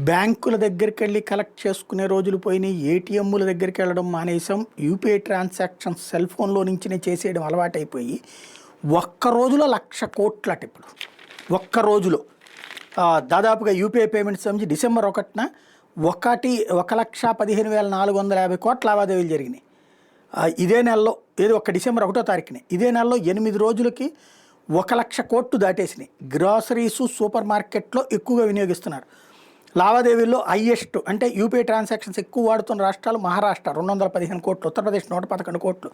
బ్యాంకుల దగ్గరికెళ్ళి కలెక్ట్ చేసుకునే రోజులు పోయినాయి. ఏటీఎంల దగ్గరికెళ్ళడం మానేసాం. యూపీఐ ట్రాన్సాక్షన్స్ సెల్ ఫోన్‌లో నుంచినే చేసేయడం అలవాటైపోయి, ఒక్క రోజులో 1,00,000 కోట్లట ఇప్పుడు. ఒక్క రోజులో. దాదాపుగా యూపీఐ పేమెంట్స్ సంబంధించి డిసెంబర్ 1న 1,15,450 కోట్ల లావాదేవీలు జరిగినాయి. ఇదే నెలలో ఒక్క డిసెంబర్ 1వ తారీఖునే. ఇదే నెలలో 8 రోజులకి 1,00,000 కోట్లు దాటేసినాయి. గ్రాసరీసు, సూపర్ మార్కెట్లో ఎక్కువగా వినియోగిస్తున్నారు. లావాదేవీల్లో హైయెస్ట్ అంటే యూపీఐ ట్రాన్సాక్షన్స్ ఎక్కువ వాడుతున్న రాష్ట్రాలు మహారాష్ట్ర 215 కోట్లు, ఉత్తరప్రదేశ్ 111 కోట్లు,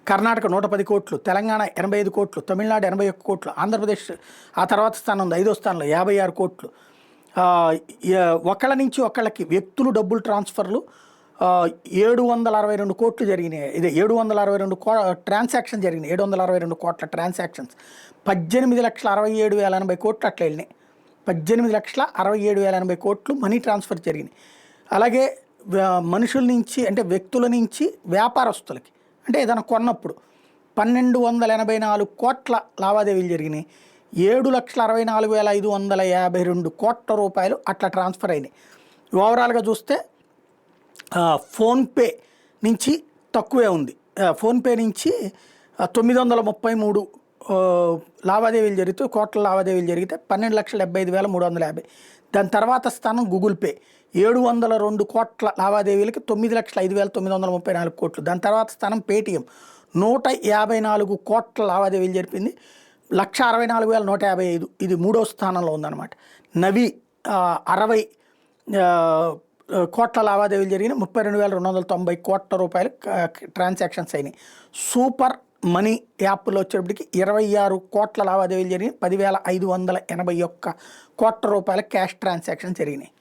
కర్ణాటక 110 కోట్లు, తెలంగాణ 85 కోట్లు, తమిళనాడు 81 కోట్లు, ఆంధ్రప్రదేశ్ ఆ తర్వాత స్థానం ఉంది 5వ స్థానంలో 56 కోట్లు. ఒకళ్ళ నుంచి ఒకళ్ళకి వ్యక్తులు డబ్బులు ట్రాన్స్ఫర్లు 762 కోట్లు జరిగినాయి. ఇదే 762 ట్రాన్సాక్షన్ జరిగినాయి. 762 కోట్ల ట్రాన్సాక్షన్స్. 18,67,080 కోట్లు అట్లా వెళ్ళినాయి. 18,67,080 కోట్లు మనీ ట్రాన్స్ఫర్ జరిగినాయి. అలాగే మనుషుల నుంచి అంటే వ్యక్తుల నుంచి వ్యాపారస్తులకి అంటే ఏదైనా కొన్నప్పుడు 1,284 కోట్ల లావాదేవీలు జరిగినాయి. 7,64,552 కోట్ల రూపాయలు అట్లా ట్రాన్స్ఫర్ అయినాయి. ఓవరాల్గా చూస్తే ఫోన్పే నుంచి తక్కువే ఉంది. ఫోన్పే నుంచి 933 లావాదేవీలు జరిగితే కోట్ల లావాదేవీలు జరిగితే 12,75,350. దాని తర్వాత స్థానం గూగుల్ పే 702 కోట్ల లావాదేవీలకి 9,05,934 కోట్లు. దాని తర్వాత స్థానం పేటిఎం 154 కోట్ల లావాదేవీలు జరిపింది 1,64,155. ఇది 3వ స్థానంలో ఉందన్నమాట. నవి 60 కోట్ల లావాదేవీలు జరిగిన 32,290 కోట్ల రూపాయలు ట్రాన్సాక్షన్స్ అయినాయి. సూపర్ మనీ యాప్లో వచ్చేటప్పటికి 26 కోట్ల లావాదేవీలు జరిగినాయి. 10,581 కోట్ల రూపాయల క్యాష్ ట్రాన్సాక్షన్ జరిగినాయి.